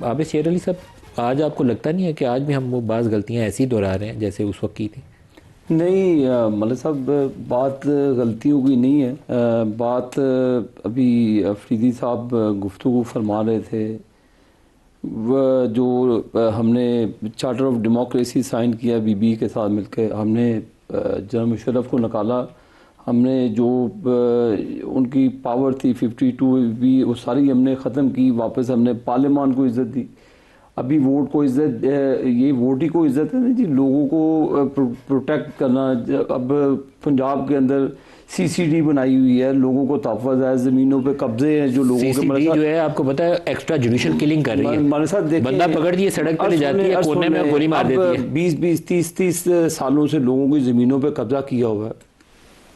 عابد شیر علی صاحب، آج آپ کو لگتا نہیں ہے کہ آج بھی ہم وہ بعض غلطیاں ایسی دہرا رہے ہیں جیسے اس وقت کی تھی؟ نہیں ملک صاحب، بات غلطیوں کی نہیں ہے. بات ابھی افریدی صاحب گفتگو فرما رہے تھے، وہ جو ہم نے چارٹر آف ڈیموکریسی سائن کیا بی بی کے ساتھ مل کے، ہم نے جنرل مشرف کو نکالا، ہم نے جو ان کی پاور تھی 52 وہ ساری ہم نے ختم کی، واپس ہم نے پارلیمان کو عزت دی. ابھی ووٹ کو عزت، یہ ووٹ ہی کو عزت ہے نا جی، لوگوں کو پروٹیکٹ کرنا. اب پنجاب کے اندر سی سی ڈی بنائی ہوئی ہے، لوگوں کو تحفظ ہے، زمینوں پہ قبضے ہیں جو لوگوں کے. سی ڈی جو ہے آپ کو پتہ ہے ایکسٹرا جوڈیشل کلنگ کر رہی ہے، بندہ پکڑ دیے سڑک پہ لے جاتی ہے، کونے میں گولی مار دیتی ہے. 20-30 سالوں سے لوگوں کی زمینوں پہ قبضہ کیا ہوا ہے.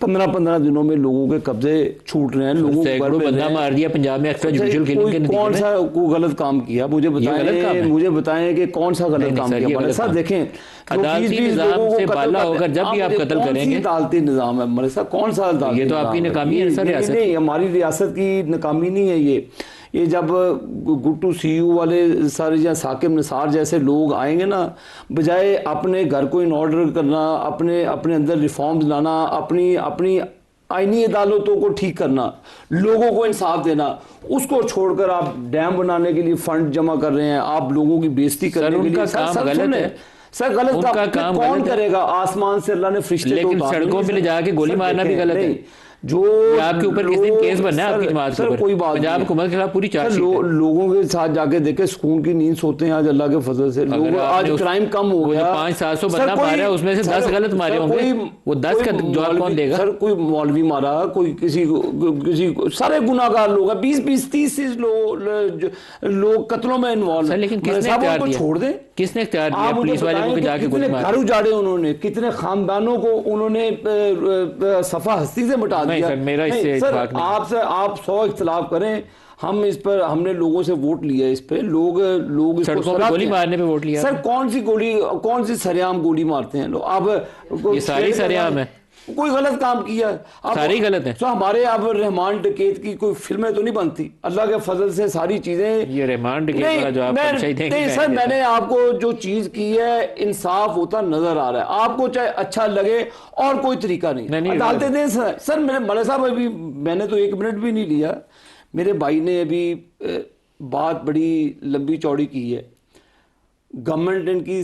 15 دنوں میں لوگوں کے قبضے چھوٹ رہے ہیں، لوگوں کو بندہ مار دیا پنجاب میں ایکسٹرا جوڈیشل کلنگ کے نتیجے میں. کون سا کوئی غلط کام کیا؟ مجھے بتائیں کہ کون سا غلط کام کیا. ملک صاحب دیکھیں، عدالتی نظام سے بالا ہو کر جب بھی آپ قتل کریں گے. عدالتی نظام ہے ملک صاحب، کون سا عدالتی؟ یہ تو آپ کی ناکامی ہے سر ریاست. نہیں، ہماری ریاست کی ناکامی نہیں ہے یہ جب گٹو سی یو والے سر یا ثاقب نثار جیسے لوگ آئیں گے نا، بجائے اپنے گھر کو ان آرڈر کرنا، اپنے اندر ریفارمز لانا، اپنی آئینی عدالتوں کو ٹھیک کرنا، لوگوں کو انصاف دینا، اس کو چھوڑ کر آپ ڈیم بنانے کے لیے فنڈ جمع کر رہے ہیں، آپ لوگوں کی بےزتی کرنے کے لیے. سر غلط کام کون کرے گا؟ آسمان سے اللہ نے فرشتے، لیکن سڑکوں پہ لے جا کے گولی مارنا بھی غلط ہے. جو آپ کے اوپر کس دن کیس بننا ہے آپ کی جماعت کے اوپر. کوئی بات پنجاب حکومت کے خلاف پوری چارج شیٹ ہے. لوگوں کے ساتھ جا کے دیکھیں، سکون کی نیند سوتے ہیں آج اللہ کے فضل سے. لوگ آج کرائم کم ہو گیا. 500-700 بندہ مارا ہے، اس میں سے 10 غلط مارے ہوں گے، وہ 10 کا جواب کون دے گا؟ سر کوئی مولوی مارا، کوئی کسی سارے گناہ گار لوگ ہیں، 20-30 لوگ قتلوں میں انوالو ہیں. لیکن کس نے اختیار دیا؟ چھوڑ دیں. کس نے اختیار دیا پولیس والے کو جا کے گولی مار؟ گھر اجاڑے انہوں نے، کتنے خاندانوں کو انہوں نے صفحہ ہستی سے مٹا دیا. میرا اس سے سر آپ 100 اختلاف کریں، ہم اس پر، ہم نے لوگوں سے ووٹ لیا، اس پہ لوگ سڑکوں پہ گولی مارنے پہ ووٹ لیا. سر کون سی سریعام گولی مارتے ہیں لوگ؟ اب یہ ساری سریعام ہے، کوئی غلط کام کیا، ساری غلط ہے. ہمارے اب رحمان ڈکیت کی کوئی فلمیں تو نہیں بنتی، اللہ کے فضل سے ساری چیزیں. یہ رحمان ڈکیت والا جو آپ نہیں سر، میں نے آپ کو جو چیز کی ہے انصاف ہوتا نظر آ رہا ہے. آپ کو چاہے اچھا لگے اور کوئی طریقہ نہیں، عدالتیں دیں. سر میرے ملک صاحب، ابھی میں نے تو 1 منٹ بھی نہیں لیا، میرے بھائی نے ابھی بات بڑی لمبی چوڑی کی ہے. گورنمنٹ ان کی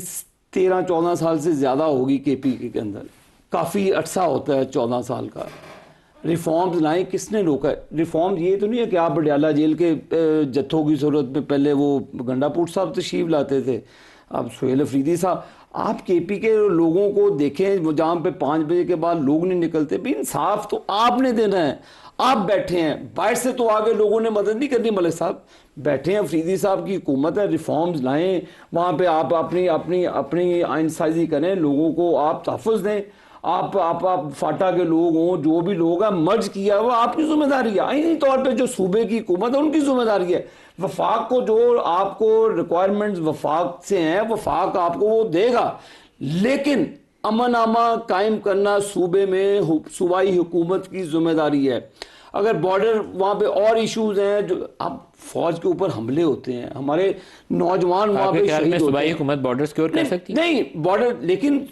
13-14 سال سے زیادہ ہوگی کے پی کے اندر، کافی عرصہ ہوتا ہے 14 سال کا. ریفارمز لائیں، کس نے روکا ہے؟ ریفارمز یہ تو نہیں ہے کہ آپ بڈیالہ جیل کے جتھوں کی صورت میں پہلے وہ گنڈا پور صاحب تشریف لاتے تھے، اب سہیل افریدی صاحب. آپ کے پی کے لوگوں کو دیکھیں، جہاں پہ 5 بجے کے بعد لوگ نہیں نکلتے، بھی انصاف تو آپ نے دینا ہے. آپ بیٹھے ہیں باہر سے، تو آگے لوگوں نے مدد نہیں کرنی. ملک صاحب بیٹھے ہیں، افریدی صاحب کی حکومت ہے، ریفارمز لائیں، وہاں پہ آپ اپنی آئین سازی کریں، لوگوں کو آپ تحفظ دیں. آپ فاٹا کے لوگ ہوں، جو بھی لوگ ہیں، مرج کیا وہ آپ کی ذمہ داری ہے. آئینی طور پہ جو صوبے کی حکومت ہے ان کی ذمہ داری ہے. وفاق کو جو آپ کو ریکوائرمنٹس وفاق سے ہیں، وفاق آپ کو وہ دے گا، لیکن امن اما قائم کرنا صوبے میں صوبائی حکومت کی ذمہ داری ہے. اگر بارڈر وہاں پہ اور ایشوز ہیں، جو اب فوج کے اوپر حملے ہوتے ہیں، ہمارے نوجوان وہاں پہ شہید ہوتے ہیں. صوبائی حکومت بارڈر سیکیور کر سکتی؟ نہیں بارڈر، لیکن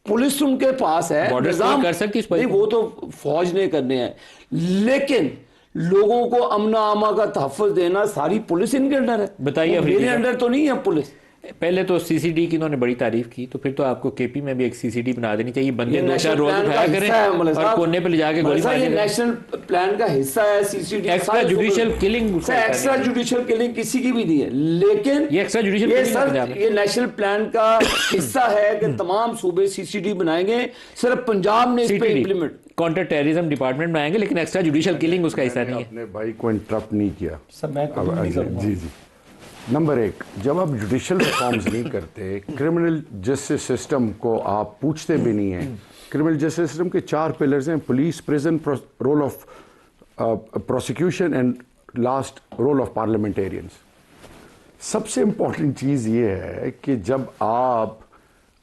پولیس ان کے پاس ہے، نظام کر سکتی. نہیں وہ تو فوج نے کرنے ہیں، لیکن لوگوں کو امن اما کا تحفظ دینا ساری پولیس ان کے انڈر ہے. بتائیے، میرے انڈر تو نہیں ہے پولیس. پہلے تو سی سی ڈی کی انہوں نے بڑی تعریف کی، تو پھر تو آپ کو کے پی میں بھی ایک سی سی ڈی بنا دینی چاہیے. بندے 2-4 روز اٹھایا کریں اور کونے پہ لے جا کے گولی مار دیں. یہ نیشنل پلان کا حصہ ہے C C D. Extra judicial killing, extra judicial killing کسی کی بھی نہیں ہے، لیکن یہ ایکسٹرا جوڈیشل کلنگ یہ نیشنل پلان کا حصہ ہے کہ تمام صوبے سی سی ڈی بنائیں گے. صرف پنجاب نے اس پہ امپلیمنٹ کاؤنٹر ٹیررزم ڈپارٹمنٹ بنائیں گے، لیکن ایکسٹرا جوڈیشل کلنگ اس کا حصہ نہیں ہے. اپنے بھائی کو انٹرپٹ نہیں کیا. سر میں جی نمبر 1، جب آپ جوڈیشل ریفارمز نہیں کرتے، کرمنل جسٹس سسٹم کو آپ پوچھتے بھی نہیں ہیں. کرمنل جسٹس سسٹم کے 4 پلرز ہیں: police, prison, rule of prosecution and last rule of parliamentarians. سب سے امپورٹنٹ چیز یہ ہے کہ جب آپ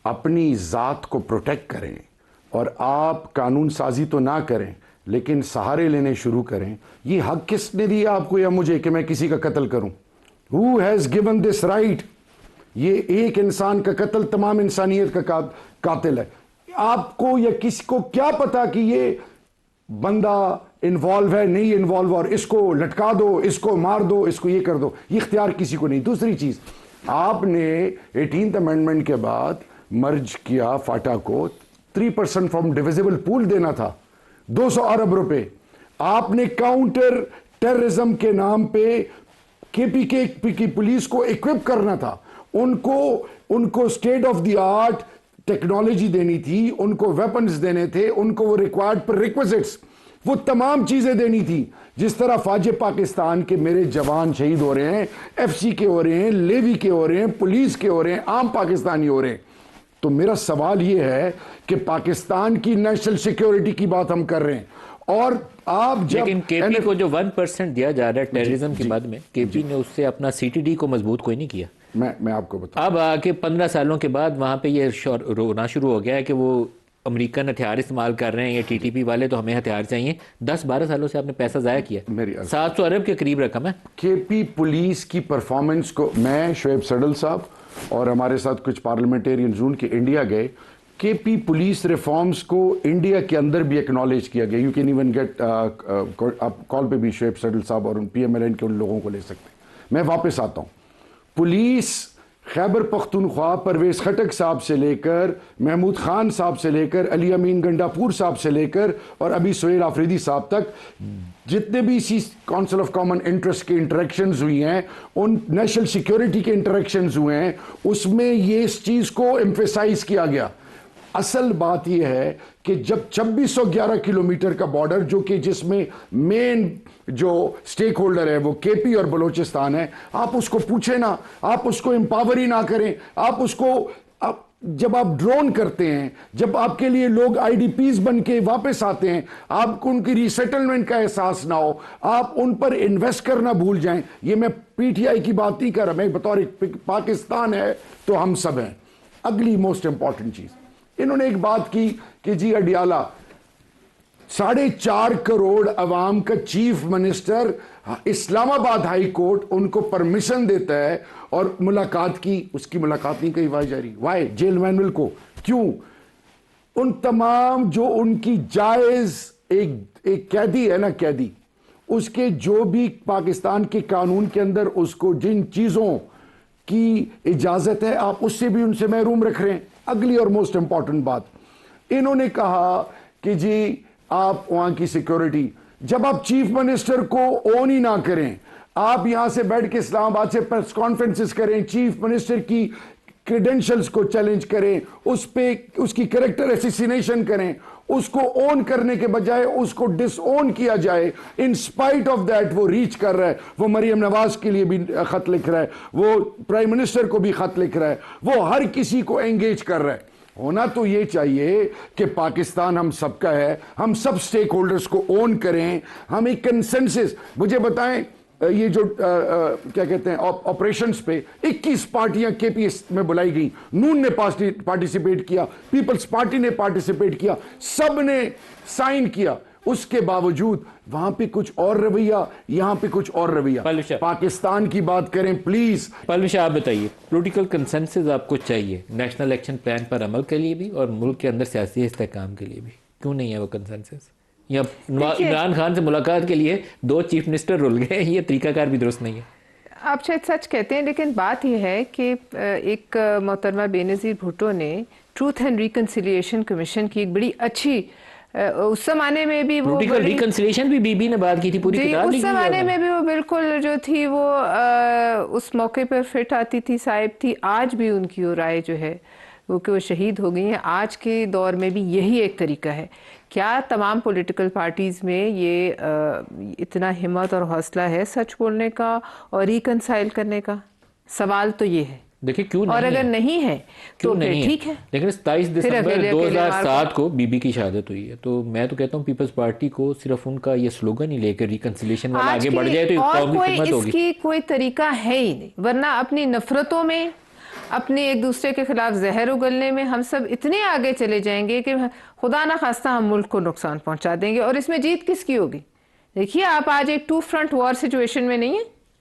اپنی ذات کو پروٹیکٹ کریں اور آپ قانون سازی تو نہ کریں لیکن سہارے لینے شروع کریں. یہ حق کس نے دیا آپ کو یا مجھے کہ میں کسی کا قتل کروں؟ Who has given this right? یہ ایک انسان کا قتل تمام انسانیت کا قاتل ہے. آپ کو یا کسی کو کیا پتا کہ یہ بندہ انوالو ہے نہیں انوالو, اور اس کو لٹکا دو, اس کو مار دو, اس کو یہ کر دو, یہ اختیار کسی کو نہیں. دوسری چیز, آپ نے 18th امینڈمنٹ کے بعد مرج کیا فاٹا کو, 3% فرام ڈیویزیبل پول دینا تھا, 200 ارب روپے. آپ نے کاؤنٹر ٹیررزم کے نام پہ کے پی کی پولیس کو ایکوپ کرنا تھا, ان کو state of the art technology دینی تھی, ان کو ویپنز دینے تھے, ان کو وہ ریکوائرڈ پر ریکویزٹس, وہ تمام چیزیں دینی تھی. جس طرح فوج پاکستان کے میرے جوان شہید ہو رہے ہیں, ایف سی کے ہو رہے ہیں, لیوی کے ہو رہے ہیں, پولیس کے ہو رہے ہیں, عام پاکستانی ہو رہے ہیں. تو میرا سوال یہ ہے کہ پاکستان کی نیشنل سیکیورٹی کی بات ہم کر رہے ہیں, اور آپ جب لیکن کے پی کو جو 1% دیا جا رہا ہے ٹیررزم کے بعد میں, کے پی نے اس سے اپنا سی ٹی ڈی کو مضبوط کوئی نہیں کیا. میں آپ کو بتاؤں, اب آکے 15 سالوں کے بعد وہاں پہ یہ رونا شروع ہو گیا ہے کہ وہ امریکن ہتھیار استعمال کر رہے ہیں, یہ ٹی ٹی پی والے, تو ہمیں ہتھیار چاہیے. 10-12 سالوں سے آپ نے پیسہ ضائع کیا, 700 ارب کے قریب رقم ہے. کے پی پولیس کی پرفارمنس کو, میں شعیب سڈل صاحب اور ہمارے ساتھ کچھ پارلیمنٹیرین زون کے انڈیا گئے, کے پی پولیس ریفارمز کو انڈیا کے اندر بھی ایکنالج کیا گیا. یو کین ایون گیٹ, آپ کال پہ بھی شعیب سڈل صاحب اور پی ایم ایل این کے ان لوگوں کو لے سکتے ہیں. میں واپس آتا ہوں, پولیس خیبر پختونخوا پرویز خٹک صاحب سے لے کر, محمود خان صاحب سے لے کر, علی امین گنڈاپور صاحب سے لے کر, اور ابھی سہیل آفریدی صاحب تک, جتنے بھی اسی کونسل آف کامن انٹرسٹ کے انٹریکشنز ہوئی ہیں, ان نیشنل سیکیورٹی کے انٹریکشنز ہوئے ہیں, اس میں یہ اس چیز کو ایمفیسائز کیا گیا. اصل بات یہ ہے کہ جب 2611 کلومیٹر کا بارڈر, جو کہ جس میں مین جو سٹیک ہولڈر ہے وہ کے پی اور بلوچستان ہے, آپ اس کو پوچھیں نا, آپ اس کو امپاور ہی نہ کریں. آپ اس کو, جب آپ ڈرون کرتے ہیں, جب آپ کے لیے لوگ آئی ڈی پیز بن کے واپس آتے ہیں, آپ کو ان کی ری سیٹلمنٹ کا احساس نہ ہو, آپ ان پر انویسٹ کرنا بھول جائیں. یہ میں پی ٹی آئی کی بات نہیں کر رہا, میں بطور پاکستان ہے تو ہم سب ہیں. اگلی موسٹ امپورٹنٹ چیز, انہوں نے ایک بات کی کہ جی اڈیالہ 4.5 کروڑ عوام کا چیف منسٹر, اسلام آباد ہائی کورٹ ان کو پرمیشن دیتا ہے اور ملاقات کی, اس کی ملاقات نہیں کہی جاری. وائے جیل مینول کو کیوں؟ ان تمام جو ان کی جائز, ایک قیدی ہے نا, قیدی, اس کے جو بھی پاکستان کے قانون کے اندر اس کو جن چیزوں کی اجازت ہے, آپ اس سے بھی ان سے محروم رکھ رہے ہیں. اگلی اور موسٹ امپورٹنٹ بات, انہوں نے کہا کہ جی آپ وہاں کی سیکیورٹی, جب آپ چیف منسٹر کو اون ہی نہ کریں, آپ یہاں سے بیٹھ کے اسلام آباد سے پریس کانفرنسز کریں, چیف منسٹر کی کریڈنشلز کو چیلنج کریں, اس پہ اس کی کریکٹر اسیسینیشن کریں, اس کو اون کرنے کے بجائے اس کو ڈس اون کیا جائے. ان سپائٹ آف دیٹ وہ ریچ کر رہا ہے, وہ مریم نواز کے لیے بھی خط لکھ رہا ہے, وہ پرائم منسٹر کو بھی خط لکھ رہا ہے, وہ ہر کسی کو انگیج کر رہا ہے. ہونا تو یہ چاہیے کہ پاکستان ہم سب کا ہے, ہم سب سٹیک ہولڈرز کو اون کریں, ہم ایک کنسنسس. مجھے بتائیں, یہ جو کیا کہتے ہیں آپریشنز پہ 21 پارٹیاں کے پی ایس میں بلائی گئی, نون نے پارٹیسپیٹ کیا, پیپلز پارٹی نے پارٹیسپیٹ کیا, سب نے سائن کیا, اس کے باوجود وہاں پہ کچھ اور رویہ, یہاں پہ کچھ اور رویہ. پاکستان کی بات کریں پلیز. پلوی شاہ آپ بتائیے, پولیٹیکل کنسنسس آپ کو چاہیے نیشنل ایکشن پلان پر عمل کے لیے بھی اور ملک کے اندر سیاسی استحکام کے لیے بھی, کیوں نہیں ہے وہ کنسنسس؟ یا عمران خان سے ملاقات کے لیے 2 چیف منسٹر رول گئے, یہ طریقہ کار بھی درست نہیں ہے. آپ شاید سچ کہتے ہیں, لیکن بات یہ ہے کہ ایک محترمہ بے نظیر بھٹو نے ٹروتھ اینڈ ریکنسیلیشن کمیشن کی ایک بڑی اچھی, اس زمانے میں بھی وہ ریکنسیلیشن بھی بی بی نے بات کی تھی, پوری کتاب اس زمانے میں بھی وہ بالکل جو تھی وہ اس موقع پر فٹ آتی تھی, صاحب تھی. آج بھی ان کی رائے جو ہے وہ کہ وہ شہید ہو گئی ہیں, آج کے دور میں بھی یہی ایک طریقہ ہے. کیا تمام پولیٹیکل پارٹیز میں یہ اتنا ہمت اور حوصلہ ہے سچ بولنے کا اور ریکنسائل کرنے کا؟ سوال تو یہ ہے. دیکھیں کیوں نہیں, اور اگر نہیں ہے تو پھر ٹھیک ہے. لیکن 27 دسمبر 2007 کو بی بی کی شہادت ہوئی ہے, تو میں تو کہتا ہوں پیپلز پارٹی کو صرف ان کا یہ سلوگن ہی لے کر ریکنسیلیشن والا آگے بڑھ جائے تو قوم کی خدمت ہوگی. اس کی کوئی طریقہ ہے ہی نہیں, ورنہ اپنی نفرتوں میں, اپنے ایک دوسرے کے خلاف زہر اگلنے میں ہم سب اتنے آگے چلے جائیں گے کہ خدا نہ خواستہ ہم ملک کو نقصان پہنچا دیں گے. اور اس میں جیت کس کی ہوگی؟ دیکھیے آپ آج ایک 2 فرنٹ وار سچویشن میں نہیں ہیں.